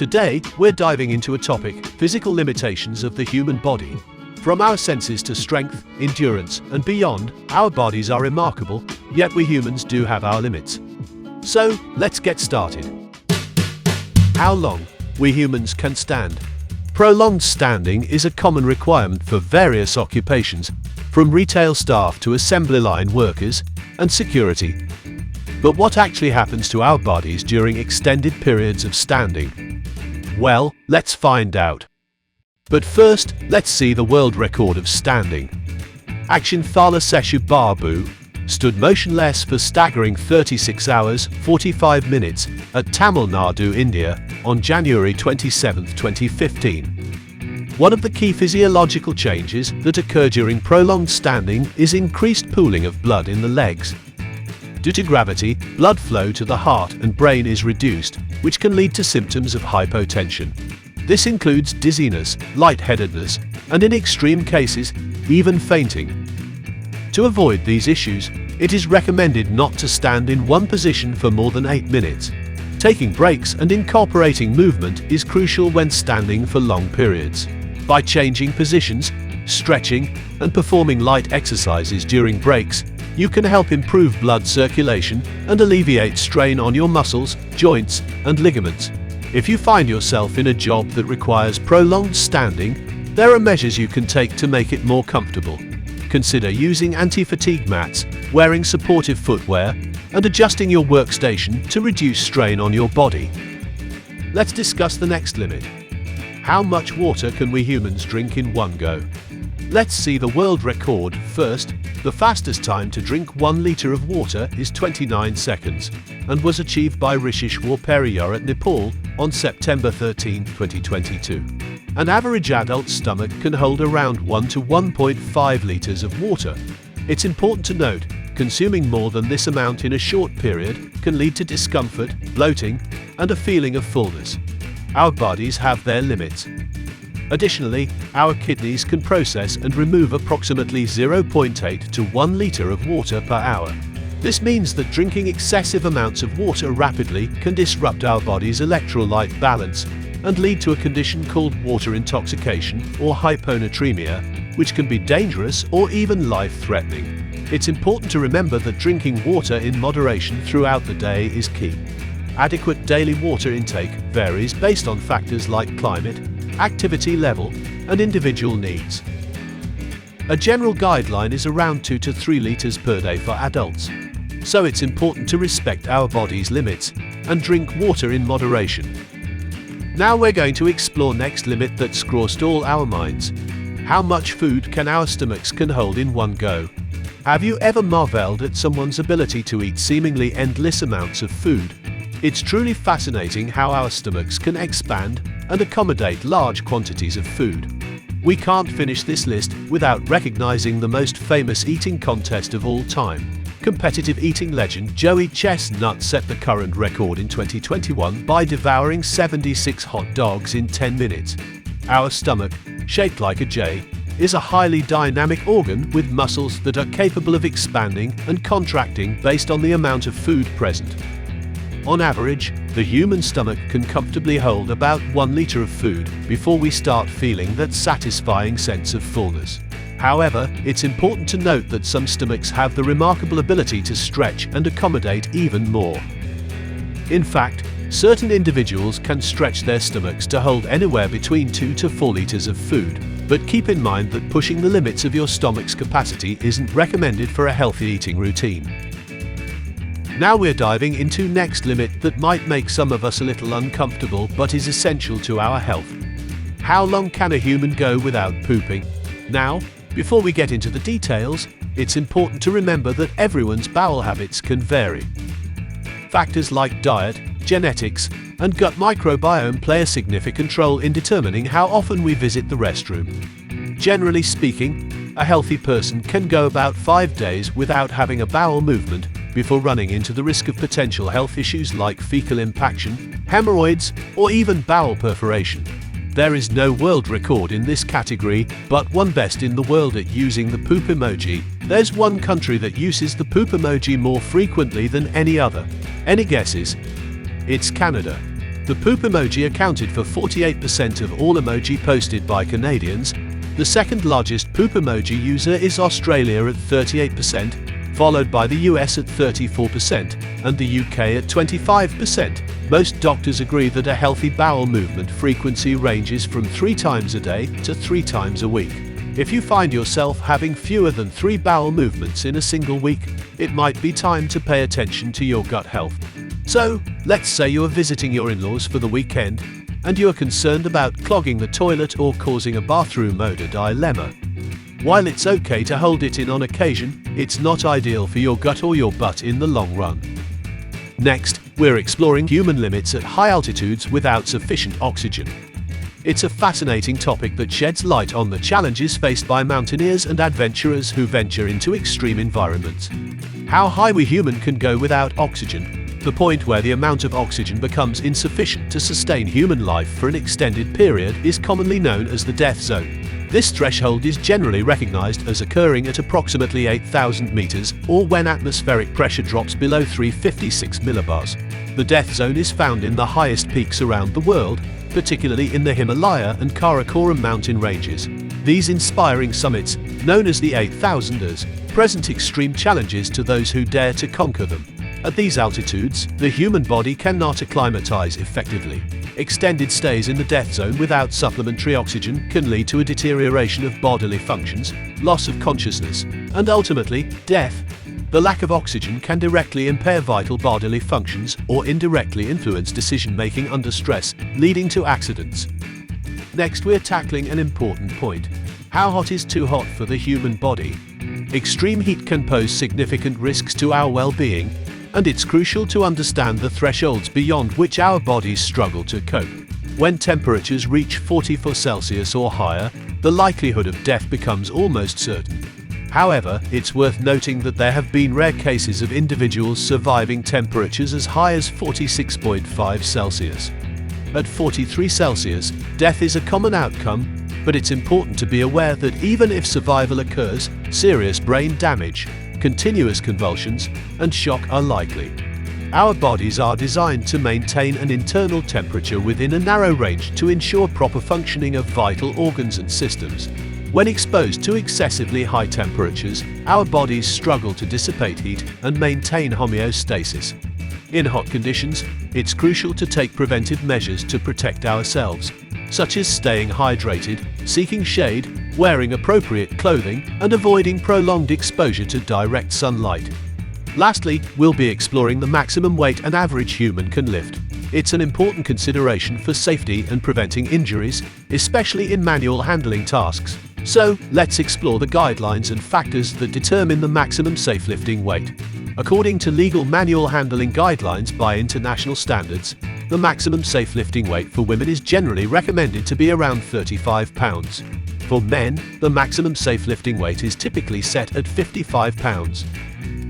Today, we're diving into a topic: physical limitations of the human body. From our senses to strength, endurance, and beyond, our bodies are remarkable, yet we humans do have our limits. So, let's get started. How long we humans can stand. Prolonged standing is a common requirement for various occupations, from retail staff to assembly line workers and security. But what actually happens to our bodies during extended periods of standing? Well, let's find out. But first, let's see the world record of standing. Akshin Thalaseshu Babu stood motionless for staggering 36 hours, 45 minutes at Tamil Nadu, India, on January 27, 2015. One of the key physiological changes that occur during prolonged standing is increased pooling of blood in the legs. Due to gravity, blood flow to the heart and brain is reduced, which can lead to symptoms of hypotension. This includes dizziness, lightheadedness, and in extreme cases, even fainting. To avoid these issues, it is recommended not to stand in one position for more than 8 minutes. Taking breaks and incorporating movement is crucial when standing for long periods. By changing positions, stretching, and performing light exercises during breaks, you can help improve blood circulation and alleviate strain on your muscles, joints, and ligaments. If you find yourself in a job that requires prolonged standing, there are measures you can take to make it more comfortable. Consider using anti-fatigue mats, wearing supportive footwear, and adjusting your workstation to reduce strain on your body. Let's discuss the next limit. How much water can we humans drink in one go? Let's see the world record first. The fastest time to drink 1 liter of water is 29 seconds and was achieved by Rishish Warperiya at Nepal on September 13, 2022. An average adult stomach can hold around 1 to 1.5 liters of water. It's important to note, consuming more than this amount in a short period can lead to discomfort, bloating, and a feeling of fullness. Our bodies have their limits. Additionally, our kidneys can process and remove approximately 0.8 to 1 liter of water per hour. This means that drinking excessive amounts of water rapidly can disrupt our body's electrolyte balance and lead to a condition called water intoxication or hyponatremia, which can be dangerous or even life-threatening. It's important to remember that drinking water in moderation throughout the day is key. Adequate daily water intake varies based on factors like climate, activity level, and individual needs. A general guideline is around 2 to 3 liters per day for adults. So it's important to respect our body's limits and drink water in moderation. Now we're going to explore next limit that's crossed all our minds. How much food can our stomachs can hold in one go? Have you ever marveled at someone's ability to eat seemingly endless amounts of food? It's truly fascinating how our stomachs can expand and accommodate large quantities of food. We can't finish this list without recognizing the most famous eating contest of all time. Competitive eating legend Joey Chestnut set the current record in 2021 by devouring 76 hot dogs in 10 minutes. Our stomach, shaped like a J, is a highly dynamic organ with muscles that are capable of expanding and contracting based on the amount of food present. On average, the human stomach can comfortably hold about 1 liter of food before we start feeling that satisfying sense of fullness. However, it's important to note that some stomachs have the remarkable ability to stretch and accommodate even more. In fact, certain individuals can stretch their stomachs to hold anywhere between 2 to 4 liters of food, but keep in mind that pushing the limits of your stomach's capacity isn't recommended for a healthy eating routine. Now we're diving into next limit that might make some of us a little uncomfortable but is essential to our health. How long can a human go without pooping? Now, before we get into the details, it's important to remember that everyone's bowel habits can vary. Factors like diet, genetics, and gut microbiome play a significant role in determining how often we visit the restroom. Generally speaking, a healthy person can go about 5 days without having a bowel movement before running into the risk of potential health issues like fecal impaction, hemorrhoids, or even bowel perforation. There is no world record in this category, but one best in the world at using the poop emoji. There's one country that uses the poop emoji more frequently than any other. Any guesses? It's Canada. The The poop emoji accounted for 48% of all emoji posted by Canadians. The second largest poop emoji user is Australia at 38%, followed by the US at 34% and the UK at 25%. Most doctors agree that a healthy bowel movement frequency ranges from 3 times a day to 3 times a week. If you find yourself having fewer than 3 bowel movements in a single week, it might be time to pay attention to your gut health. So, let's say you are visiting your in-laws for the weekend, and you are concerned about clogging the toilet or causing a bathroom odor dilemma. While it's okay to hold it in on occasion, it's not ideal for your gut or your butt in the long run. Next, we're exploring human limits at high altitudes without sufficient oxygen. It's a fascinating topic that sheds light on the challenges faced by mountaineers and adventurers who venture into extreme environments. How high we humans can go without oxygen, the point where the amount of oxygen becomes insufficient to sustain human life for an extended period, is commonly known as the death zone. This threshold is generally recognized as occurring at approximately 8,000 meters, or when atmospheric pressure drops below 356 millibars. The death zone is found in the highest peaks around the world, particularly in the Himalaya and Karakoram mountain ranges. These inspiring summits, known as the 8,000ers, present extreme challenges to those who dare to conquer them. At these altitudes, the human body cannot acclimatize effectively. Extended stays in the death zone without supplementary oxygen can lead to a deterioration of bodily functions, loss of consciousness, and ultimately, death. The lack of oxygen can directly impair vital bodily functions or indirectly influence decision-making under stress, leading to accidents. Next, we're tackling an important point. How hot is too hot for the human body? Extreme heat can pose significant risks to our well-being, and it's crucial to understand the thresholds beyond which our bodies struggle to cope. When temperatures reach 44 Celsius or higher, the likelihood of death becomes almost certain. However, it's worth noting that there have been rare cases of individuals surviving temperatures as high as 46.5 Celsius. At 43 Celsius, death is a common outcome, but it's important to be aware that even if survival occurs, serious brain damage, continuous convulsions, and shock are likely. Our bodies are designed to maintain an internal temperature within a narrow range to ensure proper functioning of vital organs and systems. When exposed to excessively high temperatures, our bodies struggle to dissipate heat and maintain homeostasis. In hot conditions, it's crucial to take preventive measures to protect ourselves, such as staying hydrated, seeking shade, wearing appropriate clothing, and avoiding prolonged exposure to direct sunlight. Lastly, we'll be exploring the maximum weight an average human can lift. It's an important consideration for safety and preventing injuries, especially in manual handling tasks. So, let's explore the guidelines and factors that determine the maximum safe lifting weight. According to legal manual handling guidelines by international standards, the maximum safe lifting weight for women is generally recommended to be around 35 pounds. For men, the maximum safe lifting weight is typically set at 55 pounds.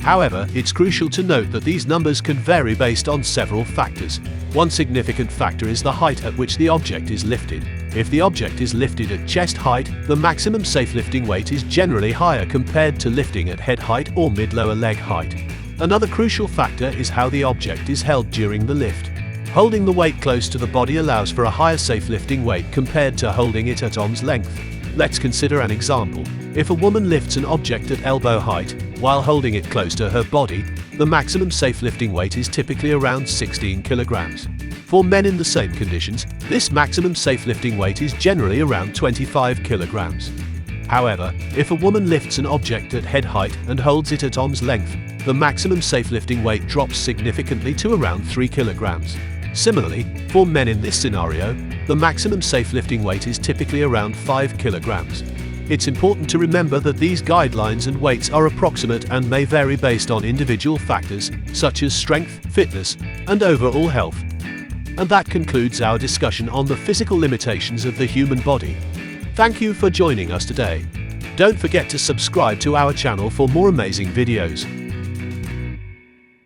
However, it's crucial to note that these numbers can vary based on several factors. One significant factor is the height at which the object is lifted. If the object is lifted at chest height, the maximum safe lifting weight is generally higher compared to lifting at head height or mid-lower leg height. Another crucial factor is how the object is held during the lift. Holding the weight close to the body allows for a higher safe lifting weight compared to holding it at arm's length. Let's consider an example. If a woman lifts an object at elbow height, while holding it close to her body, the maximum safe lifting weight is typically around 16 kilograms. For men in the same conditions, this maximum safe lifting weight is generally around 25 kilograms. However, if a woman lifts an object at head height and holds it at arm's length, the maximum safe lifting weight drops significantly to around 3 kilograms. Similarly, for men in this scenario, the maximum safe lifting weight is typically around 5 kilograms. It's important to remember that these guidelines and weights are approximate and may vary based on individual factors such as strength, fitness, and overall health. And that concludes our discussion on the physical limitations of the human body. Thank you for joining us today. Don't forget to subscribe to our channel for more amazing videos.